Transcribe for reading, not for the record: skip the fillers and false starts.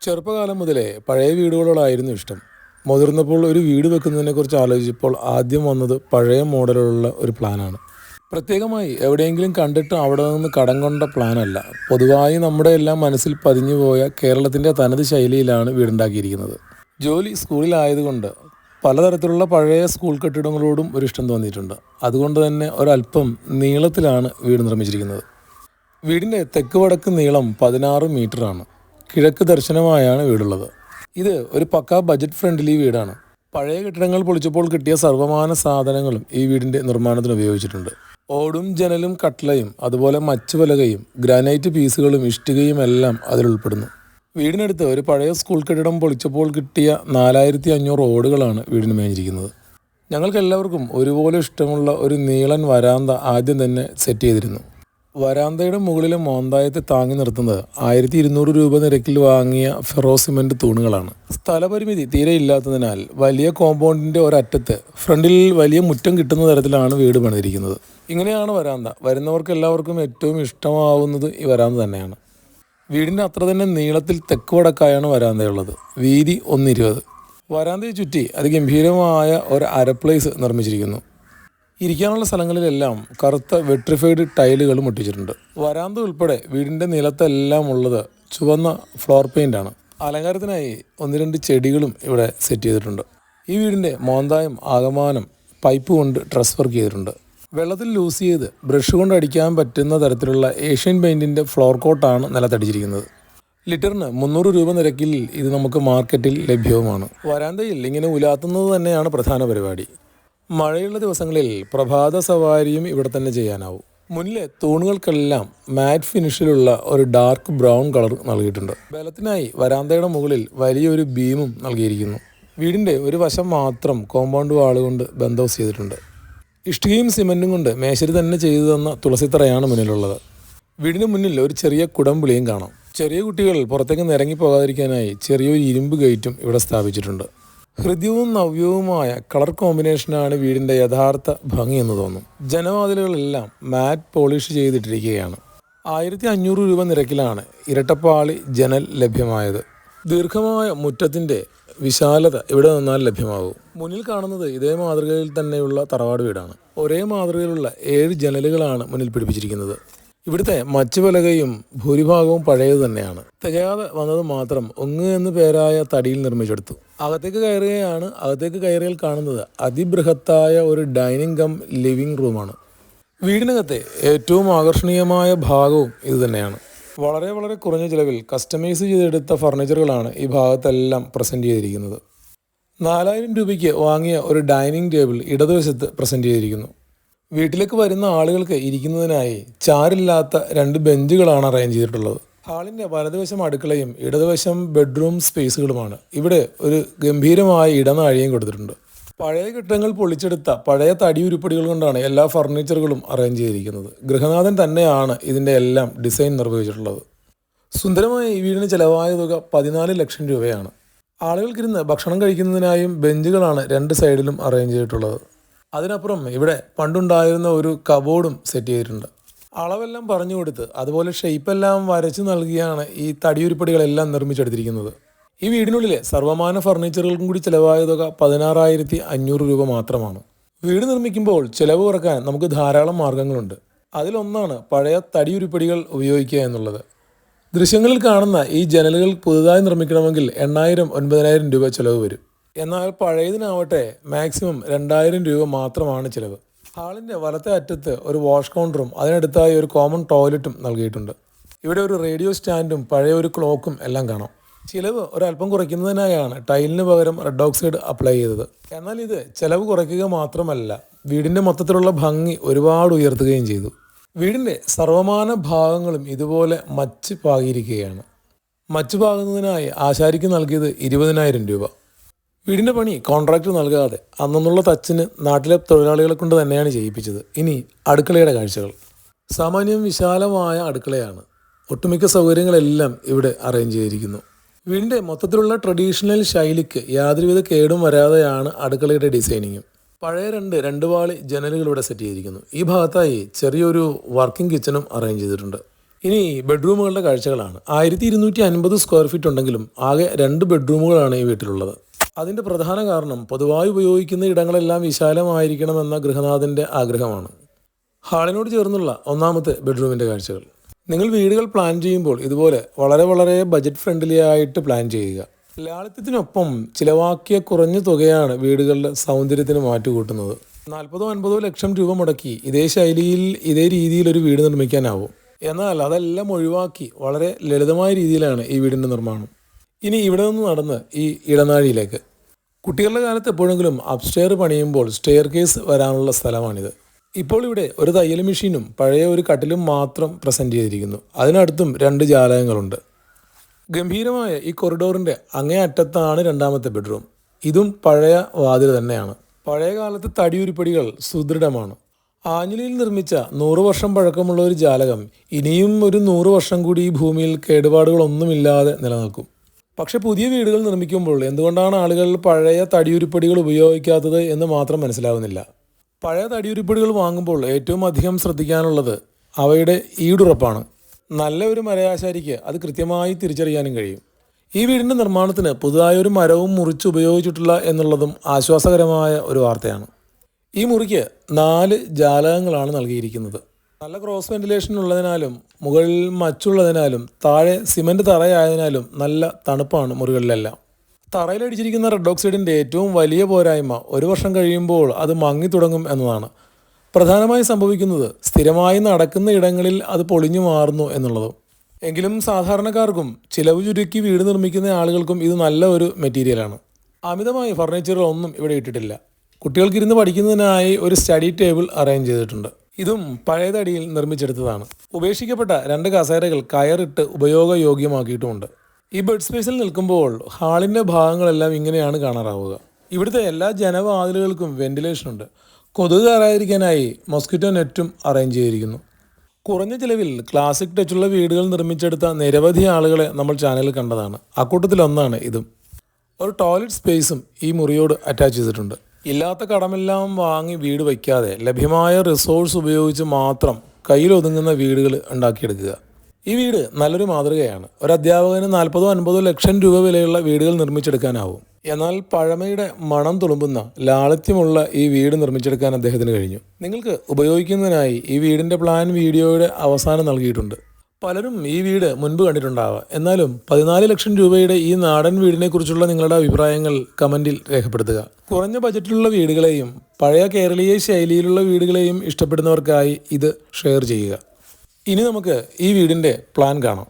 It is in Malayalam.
ചെറുപ്പകാലം മുതലേ പഴയ വീടുകളോടായിരുന്നു ഇഷ്ടം. മുതിർന്നപ്പോൾ ഒരു വീട് വെക്കുന്നതിനെക്കുറിച്ച് ആലോചിച്ചപ്പോൾ ആദ്യം വന്നത് പഴയ മോഡലുള്ള ഒരു പ്ലാനാണ്. പ്രത്യേകമായി എവിടെയെങ്കിലും കണ്ടിട്ട് അവിടെ നിന്ന് കടം കൊണ്ട പ്ലാനല്ല. പൊതുവായി നമ്മുടെ എല്ലാം മനസ്സിൽ പതിഞ്ഞുപോയ കേരളത്തിൻ്റെ തനത് ശൈലിയിലാണ് വീടുണ്ടാക്കിയിരിക്കുന്നത്. ജോലി സ്കൂളിലായതുകൊണ്ട് പലതരത്തിലുള്ള പഴയ സ്കൂൾ കെട്ടിടങ്ങളോടും ഒരു ഇഷ്ടം തോന്നിയിട്ടുണ്ട്. അതുകൊണ്ട് തന്നെ ഒരല്പം നീളത്തിലാണ് വീട് നിർമ്മിച്ചിരിക്കുന്നത്. വീടിൻ്റെ തെക്ക് വടക്ക് നീളം 16 മീറ്ററാണ്. കിഴക്ക് ദർശനമായാണ് വീടുള്ളത്. ഇത് ഒരു പക്കാ ബജറ്റ് ഫ്രണ്ട്ലി വീടാണ്. പഴയ കെട്ടിടങ്ങൾ പൊളിച്ചപ്പോൾ കിട്ടിയ സർവ്വമാന സാധനങ്ങളും ഈ വീടിൻ്റെ നിർമ്മാണത്തിന് ഉപയോഗിച്ചിട്ടുണ്ട്. ഓടും ജനലും കട്ട്ളയും അതുപോലെ മച്ചുപലകയും ഗ്രാനൈറ്റ് പീസുകളും ഇഷ്ടികയും എല്ലാം അതിലുൾപ്പെടുന്നു. വീടിനടുത്ത് ഒരു പഴയ സ്കൂൾ കെട്ടിടം പൊളിച്ചപ്പോൾ കിട്ടിയ 4500 ഓടുകളാണ് വീടിന് മേഞ്ഞിരിക്കുന്നത്. ഞങ്ങൾക്കെല്ലാവർക്കും ഒരുപോലെ ഇഷ്ടമുള്ള ഒരു നീളൻ വരാന്ത ആദ്യം തന്നെ സെറ്റ് ചെയ്തിരുന്നു. വരാന്തയുടെ മുകളിലെ മോന്തായത്തെ താങ്ങി നിർത്തുന്നത് 1200 രൂപ നിരക്കിൽ വാങ്ങിയ ഫെറോ സിമൻറ്റ് തൂണുകളാണ്. സ്ഥലപരിമിതി തീരെ ഇല്ലാത്തതിനാൽ വലിയ കോമ്പൗണ്ടിൻ്റെ ഒരറ്റത്ത് ഫ്രണ്ടിൽ വലിയ മുറ്റം കിട്ടുന്ന തരത്തിലാണ് വീട് പണിതിരിക്കുന്നത്. ഇങ്ങനെയാണ് വരാന്ത. വരുന്നവർക്ക് എല്ലാവർക്കും ഏറ്റവും ഇഷ്ടമാവുന്നത് ഈ വരാന്ത തന്നെയാണ്. വീടിൻ്റെ അത്ര തന്നെ നീളത്തിൽ തെക്ക് വടക്കായാണ് വരാന്തയുള്ളത്. വീതി 1.20. വരാന്തയെ ചുറ്റി അതിഗംഭീരമായ ഒരു അരപ്ലേസ് നിർമ്മിച്ചിരിക്കുന്നു. ഇരിക്കാനുള്ള സ്ഥലങ്ങളിലെല്ലാം കറുത്ത വെട്രിഫൈഡ് ടൈലുകളും ഒട്ടിച്ചിട്ടുണ്ട്. വരാന്ത ഉൾപ്പെടെ വീടിൻ്റെ നിലത്തെല്ലാം ഉള്ളത് ചുവന്ന ഫ്ലോർ പെയിൻ്റാണ്. അലങ്കാരത്തിനായി 1-2 ചെടികളും ഇവിടെ സെറ്റ് ചെയ്തിട്ടുണ്ട്. ഈ വീടിൻ്റെ മോന്തായം ആകമാനം പൈപ്പ് കൊണ്ട് ട്രസ് വർക്ക് ചെയ്തിട്ടുണ്ട്. വെള്ളത്തിൽ ലൂസ് ചെയ്ത് ബ്രഷ് കൊണ്ട് അടിക്കാൻ പറ്റുന്ന തരത്തിലുള്ള ഏഷ്യൻ പെയിൻറ്റിൻ്റെ ഫ്ലോർ കോട്ടാണ് നിലത്തടിച്ചിരിക്കുന്നത്. ലിറ്ററിന് 300 രൂപ നിരക്കിൽ ഇത് നമുക്ക് മാർക്കറ്റിൽ ലഭ്യവുമാണ്. വരാന്തയിൽ ഇങ്ങനെ ഉലാത്തുന്നത് തന്നെയാണ് പ്രധാന പരിപാടി. മഴയുള്ള ദിവസങ്ങളിൽ പ്രഭാത സവാരിയും ഇവിടെ തന്നെ ചെയ്യാനാവും. മുന്നിലെ തൂണുകൾക്കെല്ലാം മാറ്റ് ഫിനിഷിലുള്ള ഒരു ഡാർക്ക് ബ്രൗൺ കളർ നൽകിയിട്ടുണ്ട്. ബലത്തിനായി വരാന്തയുടെ മുകളിൽ വലിയൊരു ബീമും നൽകിയിരിക്കുന്നു. വീടിൻ്റെ ഒരു വശം മാത്രം കോമ്പൗണ്ട് വാളുകൊണ്ട് ബന്ധോസ് ചെയ്തിട്ടുണ്ട്. ഇഷ്ടികയും സിമൻറ്റും കൊണ്ട് മേശരി തന്നെ ചെയ്തു തന്ന തുളസിത്തറയാണ് മുന്നിലുള്ളത്. വീടിന് മുന്നിൽ ഒരു ചെറിയ കുടംപുളിയും കാണാം. ചെറിയ കുട്ടികൾ പുറത്തേക്ക് നിരങ്ങി പോകാതിരിക്കാനായി ചെറിയൊരു ഇരുമ്പ് ഗേറ്റും ഇവിടെ സ്ഥാപിച്ചിട്ടുണ്ട്. ഹൃദ്യവും നവ്യവുമായ കളർ കോമ്പിനേഷനാണ് വീടിൻ്റെ യഥാർത്ഥ ഭംഗി എന്ന് തോന്നും. ജനവാതിലുകളെല്ലാം മാറ്റ് പോളിഷ് ചെയ്തിട്ടിരിക്കുകയാണ്. 1500 രൂപ നിരക്കിലാണ് ഇരട്ടപ്പാളി ജനൽ ലഭ്യമായത്. ദീർഘമായ മുറ്റത്തിൻ്റെ വിശാലത ഇവിടെ നിന്നാൽ ലഭ്യമാകും. മുന്നിൽ കാണുന്നത് ഇതേ മാതൃകയിൽ തന്നെയുള്ള തറവാട് വീടാണ്. ഒരേ മാതൃകയിലുള്ള 7 ജനലുകളാണ് മുന്നിൽ പിടിപ്പിച്ചിരിക്കുന്നത്. ഇവിടുത്തെ മച്ചുപലകയും ഭൂരിഭാഗവും പഴയത് തന്നെയാണ്. തികയാതെ വന്നത് മാത്രം ഒങ്ങ് എന്ന് പേരായ തടിയിൽ നിർമ്മിച്ചെടുത്തു. അകത്തേക്ക് കയറിയാൽ കാണുന്നത് അതിബൃഹത്തായ ഒരു ഡൈനിങ് കം ലിവിംഗ് റൂമാണ്. വീടിനകത്തെ ഏറ്റവും ആകർഷണീയമായ ഭാഗവും ഇത് തന്നെയാണ്. വളരെ കുറഞ്ഞ ചിലവിൽ കസ്റ്റമൈസ് ചെയ്തെടുത്ത ഫർണിച്ചറുകളാണ് ഈ ഭാഗത്തെല്ലാം പ്രസൻറ്റ് ചെയ്തിരിക്കുന്നത്. 4000 രൂപയ്ക്ക് വാങ്ങിയ ഒരു ഡൈനിങ് ടേബിൾ ഇടതുവശത്ത് പ്രസൻറ്റ് ചെയ്തിരിക്കുന്നു. വീട്ടിലേക്ക് വരുന്ന ആളുകൾക്ക് ഇരിക്കുന്നതിനായി ചാരില്ലാത്ത 2 ബെഞ്ചുകളാണ് അറേഞ്ച് ചെയ്തിട്ടുള്ളത്. ഹാളിൻ്റെ വലതുവശം അടുക്കളയും ഇടതുവശം ബെഡ്റൂം സ്പേസുകളുമാണ്. ഇവിടെ ഒരു ഗംഭീരമായ ഇടനാഴിയും കൊടുത്തിട്ടുണ്ട്. പഴയ കെട്ടിടങ്ങൾ പൊളിച്ചെടുത്ത പഴയ തടി ഉരുപ്പടികൾ കൊണ്ടാണ് എല്ലാ ഫർണിച്ചറുകളും അറേഞ്ച് ചെയ്തിരിക്കുന്നത്. ഗൃഹനാഥൻ തന്നെയാണ് ഇതിൻ്റെ എല്ലാം ഡിസൈൻ നിർവഹിച്ചിട്ടുള്ളത്. സുന്ദരമായ ഈ വീടിന് ചിലവായ തുക 14 ലക്ഷം രൂപയാണ്. ആളുകൾക്കിരുന്ന് ഭക്ഷണം കഴിക്കുന്നതിനായും ബെഞ്ചുകളാണ് 2 സൈഡിലും അറേഞ്ച് ചെയ്തിട്ടുള്ളത്. അതിനപ്പുറം ഇവിടെ പണ്ടുണ്ടായിരുന്ന ഒരു കബോർഡും സെറ്റ് ചെയ്തിട്ടുണ്ട്. അളവെല്ലാം പറഞ്ഞു കൊടുത്ത് അതുപോലെ ഷെയ്പ്പെല്ലാം വരച്ച് നൽകിയാണ് ഈ തടിയുരുപ്പടികളെല്ലാം നിർമ്മിച്ചെടുത്തിരിക്കുന്നത്. ഈ വീടിനുള്ളിലെ സർവ്വമാന ഫർണിച്ചറുകൾക്കും കൂടി ചിലവായ തുക 16,500 രൂപ മാത്രമാണ്. വീട് നിർമ്മിക്കുമ്പോൾ ചിലവ് കുറക്കാൻ നമുക്ക് ധാരാളം മാർഗങ്ങളുണ്ട്. അതിലൊന്നാണ് പഴയ തടിയുരുപ്പടികൾ ഉപയോഗിക്കുക എന്നുള്ളത്. ദൃശ്യങ്ങളിൽ കാണുന്ന ഈ ജനലുകൾ പുതുതായി നിർമ്മിക്കണമെങ്കിൽ 8,000-9,000 രൂപ ചിലവ് വരും. എന്നാൽ പഴയതിനാവട്ടെ മാക്സിമം 2,000 രൂപ മാത്രമാണ് ചിലവ്. ഹാളിൻ്റെ വലത്തെ അറ്റത്ത് ഒരു വാഷ് കൗണ്ടറും അതിനടുത്തായി ഒരു കോമൺ ടോയ്ലറ്റും നൽകിയിട്ടുണ്ട്. ഇവിടെ ഒരു റേഡിയോ സ്റ്റാൻഡും പഴയ ഒരു ക്ലോക്കും എല്ലാം കാണാം. ചിലവ് ഒരല്പം കുറയ്ക്കുന്നതിനായാണ് ടൈലിന് പകരം റെഡ് ഓക്സൈഡ് അപ്ലൈ ചെയ്തത്. എന്നാൽ ഇത് ചിലവ് കുറയ്ക്കുക മാത്രമല്ല, വീടിൻ്റെ മൊത്തത്തിലുള്ള ഭംഗി ഒരുപാട് ഉയർത്തുകയും ചെയ്തു. വീടിൻ്റെ സർവ്വമാന ഭാഗങ്ങളും ഇതുപോലെ മച്ച് പാകിയിരിക്കുകയാണ്. മച്ച് പാകുന്നതിനായി ആശാരിക്ക് നൽകിയത് 20,000 രൂപ. വീടിൻ്റെ പണി കോൺട്രാക്ടർ നൽകാതെ അന്നുള്ള തച്ചിന് നാട്ടിലെ തൊഴിലാളികളെ കൊണ്ട് തന്നെയാണ് ചെയ്യിപ്പിച്ചത്. ഇനി അടുക്കളയുടെ കാഴ്ചകൾ. സാമാന്യം വിശാലമായ അടുക്കളയാണ്. ഒട്ടുമിക്ക സൗകര്യങ്ങളെല്ലാം ഇവിടെ അറേഞ്ച് ചെയ്തിരിക്കുന്നു. വീടിൻ്റെ മൊത്തത്തിലുള്ള ട്രഡീഷണൽ ശൈലിക്ക് യാതൊരുവിധ കേടും വരാതെയാണ് അടുക്കളയുടെ ഡിസൈനിങ്ങും. പഴയ 2 പാളി ജനലുകൾ ഇവിടെ സെറ്റ് ചെയ്തിരിക്കുന്നു. ഈ ഭാഗത്തായി ചെറിയൊരു വർക്കിംഗ് കിച്ചണും അറേഞ്ച് ചെയ്തിട്ടുണ്ട്. ഇനി ബെഡ്റൂമുകളുടെ കാഴ്ചകളാണ്. 1250 സ്ക്വയർ ഫീറ്റ് ഉണ്ടെങ്കിലും ആകെ 2 ബെഡ്റൂമുകളാണ് ഈ വീട്ടിലുള്ളത്. അതിൻ്റെ പ്രധാന കാരണം പൊതുവായി ഉപയോഗിക്കുന്ന ഇടങ്ങളെല്ലാം വിശാലമായിരിക്കണമെന്ന ഗൃഹനാഥൻ്റെ ആഗ്രഹമാണ്. ഹാളിനോട് ചേർന്നുള്ള ഒന്നാമത്തെ ബെഡ്റൂമിൻ്റെ കാഴ്ചകൾ. നിങ്ങൾ വീടുകൾ പ്ലാൻ ചെയ്യുമ്പോൾ ഇതുപോലെ വളരെ ബജറ്റ് ഫ്രണ്ട്ലി ആയിട്ട് പ്ലാൻ ചെയ്യുക. ലാളിത്യത്തിനൊപ്പം ചിലവാക്കിയ കുറഞ്ഞ തുകയാണ് വീടുകളുടെ സൗന്ദര്യത്തിന് മാറ്റുകൂട്ടുന്നത്. 40-50 ലക്ഷം രൂപ മുടക്കി ഇതേ ശൈലിയിൽ ഇതേ രീതിയിൽ ഒരു വീട് നിർമ്മിക്കാനാവും. എന്നാൽ അതെല്ലാം ഒഴിവാക്കി വളരെ ലളിതമായ രീതിയിലാണ് ഈ വീടിൻ്റെ നിർമ്മാണം. ഇനി ഇവിടെ നിന്ന് നടന്ന് ഈ ഇടനാഴിയിലേക്ക്. കുട്ടികളുടെ കാലത്ത് എപ്പോഴെങ്കിലും അപ്സ്റ്റെയർ പണിയുമ്പോൾ സ്റ്റെയർ കേസ് വരാനുള്ള സ്ഥലമാണിത്. ഇപ്പോൾ ഇവിടെ ഒരു തയ്യൽ മെഷീനും പഴയ ഒരു കട്ടിലും മാത്രം പ്രസൻറ്റ് ചെയ്തിരിക്കുന്നു. അതിനടുത്തും 2 ജാലകങ്ങളുണ്ട്. ഗംഭീരമായ ഈ കൊറിഡോറിൻ്റെ അങ്ങേ അറ്റത്താണ് രണ്ടാമത്തെ ബെഡ്റൂം. ഇതും പഴയ വാതിൽ തന്നെയാണ്. പഴയ കാലത്ത് തടിയുരുപ്പടികൾ സുദൃഢമാണ്. ആഞ്ഞിലിയിൽ നിർമ്മിച്ച 100 വർഷം പഴക്കമുള്ള ഒരു ജാലകം ഇനിയും ഒരു 100 വർഷം കൂടി ഈ ഭൂമിയിൽ കേടുപാടുകളൊന്നുമില്ലാതെ നിലനിൽക്കും. പക്ഷെ പുതിയ വീടുകൾ നിർമ്മിക്കുമ്പോൾ എന്തുകൊണ്ടാണ് ആളുകൾ പഴയ തടിയുരുപ്പടികൾ ഉപയോഗിക്കാത്തത് എന്ന് മാത്രം മനസ്സിലാവുന്നില്ല. പഴയ തടിയുരുപ്പടികൾ വാങ്ങുമ്പോൾ ഏറ്റവും അധികം ശ്രദ്ധിക്കാനുള്ളത് അവയുടെ ഈടുറപ്പാണ്. നല്ല ഒരു മരയാശാരിക്ക് അത് കൃത്യമായി തിരിച്ചറിയാനും കഴിയും. ഈ വീടിൻ്റെ നിർമ്മാണത്തിന് പുതുതായൊരു മരവും മുറിച്ച് ഉപയോഗിച്ചിട്ടില്ല എന്നുള്ളതും ആശ്വാസകരമായ ഒരു വാർത്തയാണ്. ഈ മുറിക്ക് 4 ജാലകങ്ങളാണ് നൽകിയിരിക്കുന്നത്. നല്ല ക്രോസ് വെന്റിലേഷൻ ഉള്ളതിനാലും മുകളിൽ മച്ചുള്ളതിനാലും താഴെ സിമൻറ്റ് തറയായതിനാലും നല്ല തണുപ്പാണ് മുറികളിലെല്ലാം. തറയിലടിച്ചിരിക്കുന്ന റെഡ് ഓക്സൈഡിൻ്റെ ഏറ്റവും വലിയ പോരായ്മ 1 വർഷം കഴിയുമ്പോൾ അത് മങ്ങി തുടങ്ങും എന്നതാണ്. പ്രധാനമായും സംഭവിക്കുന്നത് സ്ഥിരമായി നടക്കുന്ന ഇടങ്ങളിൽ അത് പൊളിഞ്ഞു മാറുന്നു എന്നുള്ളതും. എങ്കിലും സാധാരണക്കാർക്കും ചിലവ് ചുരുക്കി വീട് നിർമ്മിക്കുന്ന ആളുകൾക്കും ഇത് നല്ല ഒരു മെറ്റീരിയലാണ്. അമിതമായി ഫർണിച്ചറുകളൊന്നും ഇവിടെ ഇട്ടിട്ടില്ല. കുട്ടികൾക്കിരുന്ന് പഠിക്കുന്നതിനായി ഒരു സ്റ്റഡി ടേബിൾ അറേഞ്ച് ചെയ്തിട്ടുണ്ട്. ഇതും പഴയ തടിയിൽ നിർമ്മിച്ചെടുത്തതാണ്. ഉപേക്ഷിക്കപ്പെട്ട 2 കസേരകൾ കയറിട്ട് ഉപയോഗയോഗ്യമാക്കിയിട്ടുമുണ്ട്. ഈ ബെഡ് സ്പേസിൽ നിൽക്കുമ്പോൾ ഹാളിൻ്റെ ഭാഗങ്ങളെല്ലാം ഇങ്ങനെയാണ് കാണാറാവുക. ഇവിടുത്തെ എല്ലാ ജനവാതിലുകൾക്കും വെന്റിലേഷൻ ഉണ്ട്. കൊതുക് കയറാതിരിക്കാനായി മൊസ്കിറ്റോ നെറ്റും അറേഞ്ച് ചെയ്തിരിക്കുന്നു. കുറഞ്ഞ ചിലവിൽ ക്ലാസിക് ടച്ചുള്ള വീടുകൾ നിർമ്മിച്ചെടുത്ത നിരവധി ആളുകളെ നമ്മൾ ചാനലിൽ കണ്ടതാണ്. അക്കൂട്ടത്തിലൊന്നാണ് ഇതും. ഒരു ടോയ്ലറ്റ് സ്പേസും ഈ മുറിയോട് അറ്റാച്ച് ചെയ്തിട്ടുണ്ട്. ഇല്ലാത്ത കടമെല്ലാം വാങ്ങി വീട് വയ്ക്കാതെ ലഭ്യമായ റിസോഴ്സ് ഉപയോഗിച്ച് മാത്രം കയ്യിലൊതുങ്ങുന്ന വീടുകൾ ഉണ്ടാക്കിയെടുക്കുക. ഈ വീട് നല്ലൊരു മാതൃകയാണ്. ഒരു അധ്യാപകന് 40-50 ലക്ഷം രൂപ വിലയുള്ള വീടുകൾ നിർമ്മിച്ചെടുക്കാനാവും. എന്നാൽ പഴമയുടെ മണം തുളുമ്പുന്ന ലാളിത്യമുള്ള ഈ വീട് നിർമ്മിച്ചെടുക്കാൻ അദ്ദേഹത്തിന് കഴിഞ്ഞു. നിങ്ങൾക്ക് ഉപയോഗിക്കുന്നതിനായി ഈ വീടിൻ്റെ പ്ലാൻ വീഡിയോയുടെ അവസാനം നൽകിയിട്ടുണ്ട്. പലരും ഈ വീട് മുൻപ് കണ്ടിട്ടുണ്ടാവാം. എന്നാലും 14 ലക്ഷം രൂപയുടെ ഈ നാടൻ വീടിനെ കുറിച്ചുള്ള നിങ്ങളുടെ അഭിപ്രായങ്ങൾ കമൻറ്റിൽ രേഖപ്പെടുത്തുക. കുറഞ്ഞ ബജറ്റിലുള്ള വീടുകളെയും പഴയ കേരളീയ ശൈലിയിലുള്ള വീടുകളെയും ഇഷ്ടപ്പെടുന്നവർക്കായി ഇത് ഷെയർ ചെയ്യുക. ഇനി നമുക്ക് ഈ വീടിൻ്റെ പ്ലാൻ കാണാം.